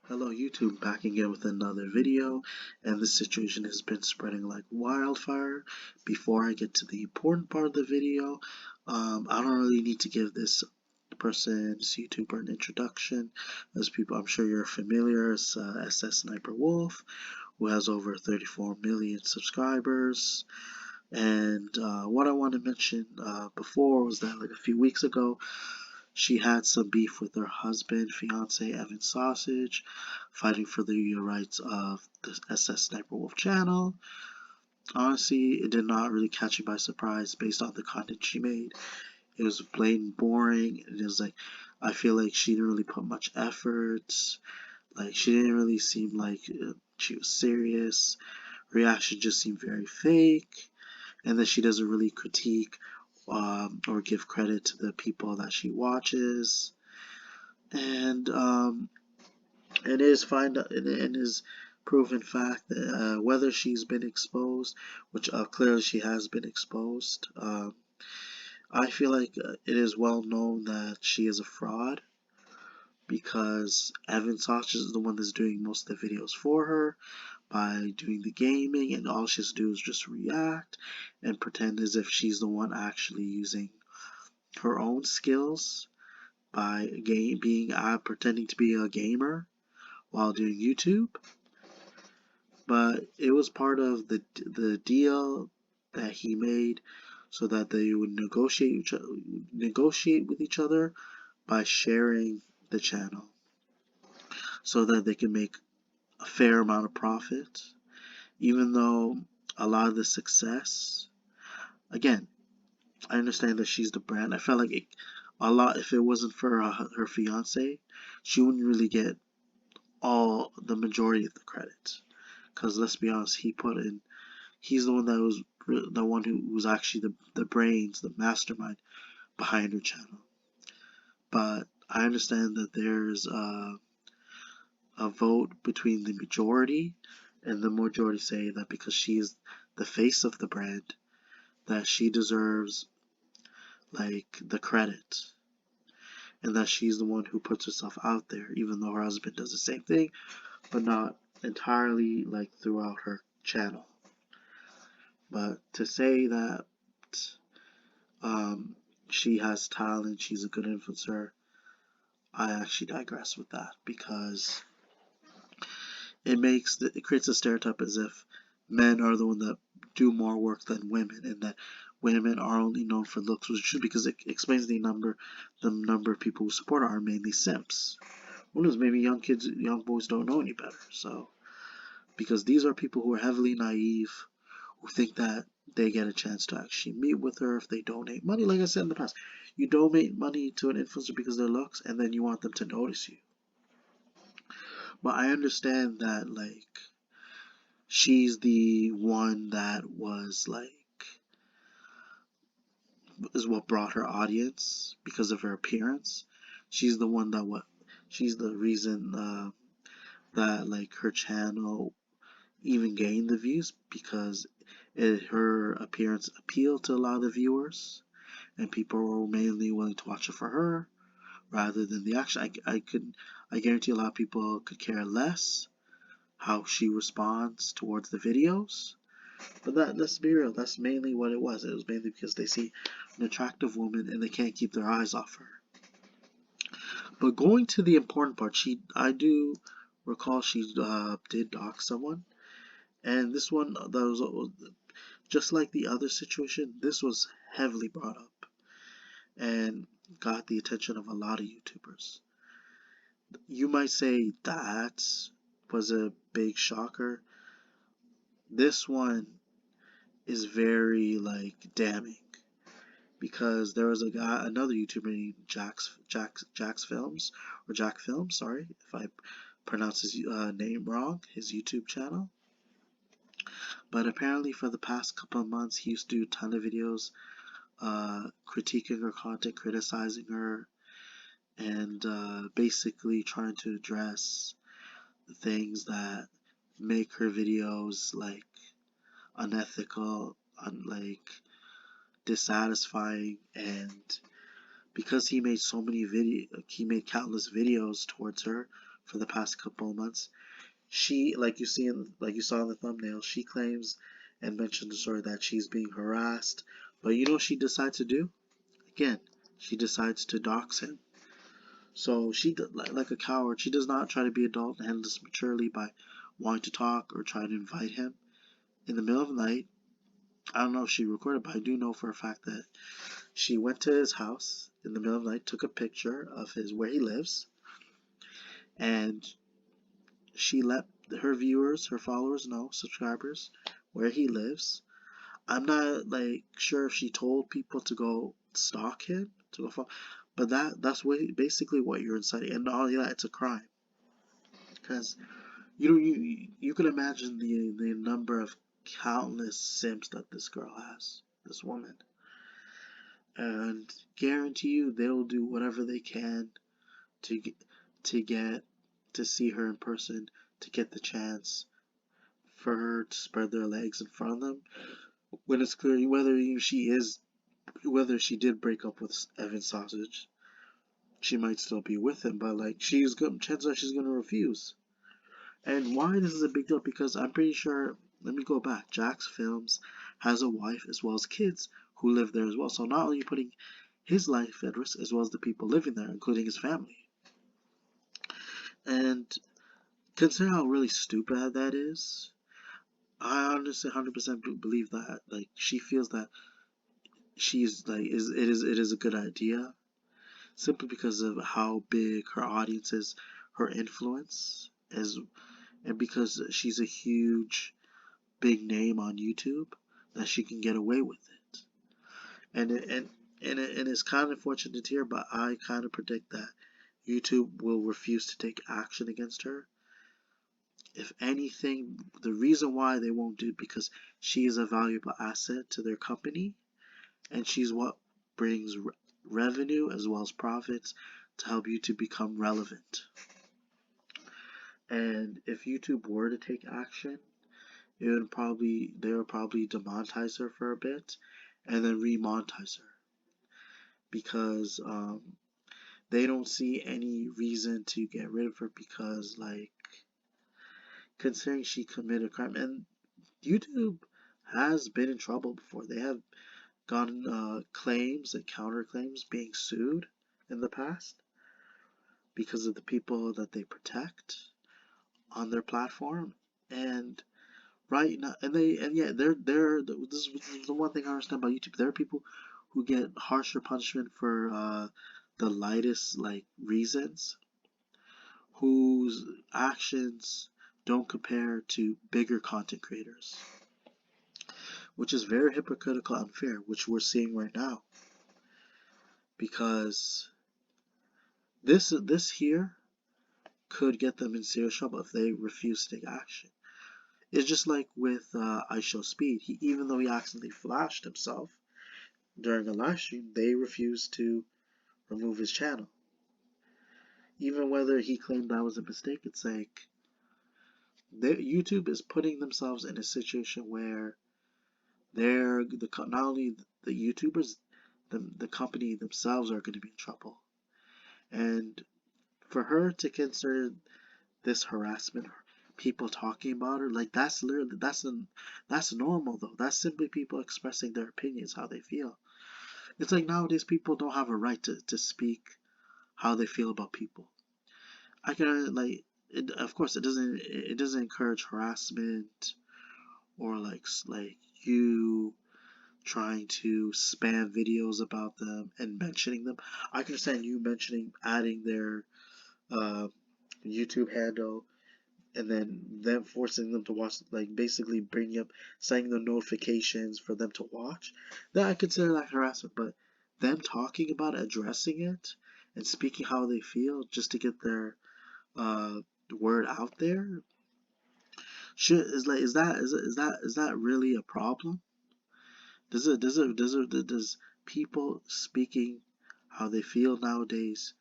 Hello YouTube, back again with another video, and this situation has been spreading like wildfire. Before I get to the important part of the video, I don't really need to give this this YouTuber, an introduction. As people, I'm sure you're familiar, it's SSSniperwolf, who has over 34 million subscribers. And what I want to mention before was that like a few weeks ago, she had some beef with her husband, fiance Evan Sausage, fighting for the rights of the SSSniperwolf channel. Honestly, it did not really catch me by surprise based on the content she made. It was blatant boring. It was like, I feel like she didn't really put much effort. Like, she didn't really seem like she was serious. Reaction just seemed very fake. And then she doesn't really critique or give credit to the people that she watches. And it is it is proven fact that whether she's been exposed, which clearly she has been exposed, I feel like it is well known that she is a fraud because Evan Sausage is the one that's doing most of the videos for her by doing the gaming, and all she has to do is just react and pretend as if she's the one actually using her own skills by pretending to be a gamer while doing YouTube. But it was part of the deal that he made so that they would negotiate with each other by sharing the channel so that they can make a fair amount of profit, even though a lot of the success, again, I understand that she's the brand. I felt like a lot, if it wasn't for her fiance, she wouldn't really get all the majority of the credit. Because let's be honest, he's the one that was the one who was actually the brains, the mastermind behind her channel. But I understand that there's a vote between the majority, and the majority say that because she is the face of the brand, that she deserves like the credit, and that she's the one who puts herself out there, even though her husband does the same thing, but not entirely like throughout her channel. But to say that she has talent, she's a good influencer, I actually digress with that because it creates a stereotype as if men are the one that do more work than women, and that women are only known for looks, which is true because it explains the number of people who support her are mainly simps. Who knows? Maybe young boys don't know any better. So because these are people who are heavily naive, who think that they get a chance to actually meet with her if they donate money. Like I said in the past, you donate money to an influencer because of their looks, and then you want them to notice you. But I understand that, like, she's the one that was, like, is what brought her audience because of her appearance. She's the one she's the reason that, like, her channel even gained the views because her appearance appealed to a lot of the viewers, and people were mainly willing to watch it for her rather than the action. I guarantee a lot of people could care less how she responds towards the videos. But let's be real, that's mainly what it was. It was mainly because they see an attractive woman and they can't keep their eyes off her. But going to the important part, I do recall she did dox someone, and this one that was just like the other situation. This was heavily brought up and got the attention of a lot of YouTubers. You might say that was a big shocker. This one is very like damning because there was another YouTuber named JacksFilms or JackFilms. Sorry if I pronounce his name wrong. His YouTube channel. But apparently for the past couple of months, he used to do a ton of videos critiquing her content, criticizing her, and basically trying to address the things that make her videos like unethical, like dissatisfying. And because he made countless videos towards her for the past couple of months. She, like you saw in the thumbnail, she claims and mentioned the story that she's being harassed. But you know what she decides to do? Again, she decides to dox him. So she, like a coward, she does not try to be adult and handle this maturely by wanting to talk or try to invite him. In the middle of the night, I don't know if she recorded, but I do know for a fact that she went to his house in the middle of the night, took a picture of where he lives, and she let her viewers, her followers know, subscribers, where he lives. I'm not like sure if she told people to go stalk him, to go follow, but that's basically what you're inciting, and not only that, it's a crime. Because you can imagine the number of countless simps that this girl has, this woman, and guarantee you they'll do whatever they can to get to see her in person, to get the chance for her to spread their legs in front of them, when it's clear whether she did break up with Evan Sausage, she might still be with him, but like chances are she's gonna refuse. And why this is a big deal? Because I'm pretty sure. Let me go back. JacksFilms has a wife as well as kids who live there as well. So not only putting his life at risk, as well as the people living there, including his family. And consider how really stupid that is. I honestly 100% believe that like she feels that she's like it is a good idea simply because of how big her audience is, her influence is, and because she's a huge big name on YouTube, that she can get away with it. And it's kind of unfortunate here, but I kind of predict that YouTube will refuse to take action against her. If anything, the reason why they won't do it because she is a valuable asset to their company, and she's what brings revenue as well as profits to help YouTube become relevant. And if YouTube were to take action, they would probably demonetize her for a bit and then remonetize her, because they don't see any reason to get rid of her, because like considering she committed a crime, and YouTube has been in trouble before. They have gotten claims and counterclaims, being sued in the past because of the people that they protect on their platform. And right now, this is the one thing I understand about YouTube. There are people who get harsher punishment for the lightest like reasons, whose actions don't compare to bigger content creators, which is very hypocritical and unfair, which we're seeing right now. Because this here could get them in serious trouble if they refuse to take action. It's just like with I Show Speed. Even though he accidentally flashed himself during a live stream, they refused to remove his channel. Even whether he claimed that was a mistake, it's like YouTube is putting themselves in a situation where not only the YouTubers, the company themselves are going to be in trouble. And for her to consider this harassment, people talking about her, like that's normal though. That's simply people expressing their opinions, how they feel. It's like nowadays people don't have a right to speak how they feel about people. I can of course it doesn't encourage harassment or like you trying to spam videos about them and mentioning them. I can understand you adding their YouTube handle and then them forcing them to watch, like basically bringing up, setting the notifications for them to watch. That I consider that harassment, but them talking about it, addressing it, and speaking how they feel just to get their word out there, is that really a problem? Does people speaking how they feel nowadays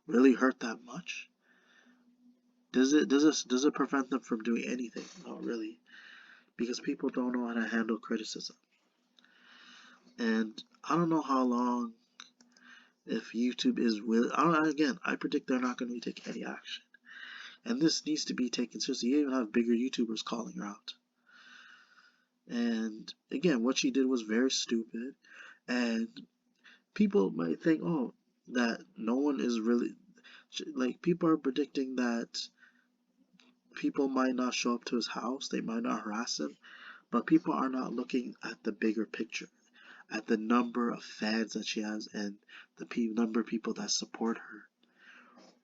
really hurt that much? Does it prevent them from doing anything? Not really, because people don't know how to handle criticism. And I don't know how long, if YouTube is willing. Again, I predict they're not going to take any action. And this needs to be taken seriously. You even have bigger YouTubers calling her out. And again, what she did was very stupid. And people might think, oh, that no one is really, like, people are predicting that people might not show up to his house, they might not harass him, but people are not looking at the bigger picture, at the number of fans that she has and the number of people that support her,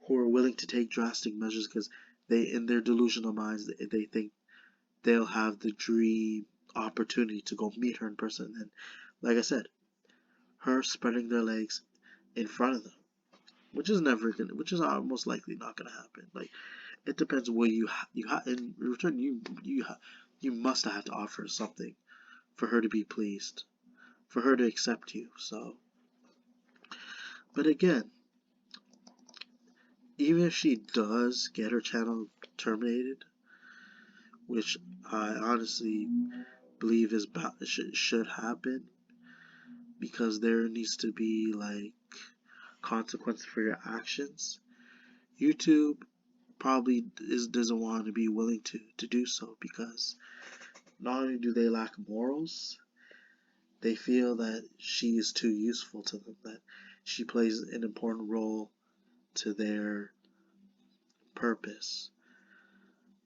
who are willing to take drastic measures because they, in their delusional minds, they think they'll have the dream opportunity to go meet her in person. And like I said, her spreading their legs in front of them, which is almost likely not gonna happen. Like, it depends what you in return. You must have to offer something for her to be pleased, for her to accept you. So, but again, even if she does get her channel terminated, which I honestly believe should happen, because there needs to be like consequences for your actions. YouTube probably doesn't want to be willing to do so, because not only do they lack morals, they feel that she is too useful to them, that she plays an important role to their purpose,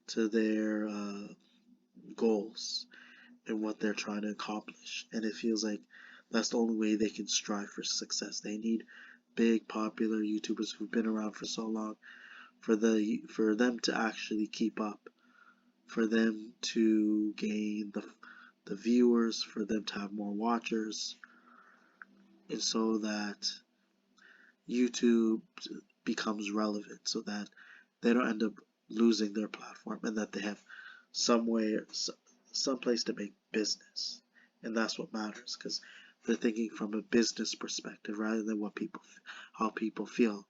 to their goals, and what they're trying to accomplish. And it feels like that's the only way they can strive for success. They need big, popular YouTubers who've been around for so long for them to actually keep up, for them to gain the viewers, for them to have more watchers, and so that YouTube becomes relevant, so that they don't end up losing their platform, and that they have some place to make business. And that's what matters, because they're thinking from a business perspective rather than how people feel,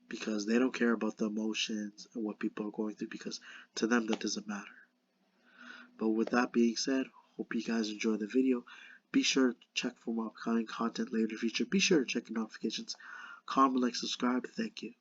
because they don't care about the emotions and what people are going through, because to them that doesn't matter. But with that being said, hope you guys enjoy the video. Be sure to check for more upcoming content later in the future. Be sure to check your notifications. Comment, like, subscribe. Thank you.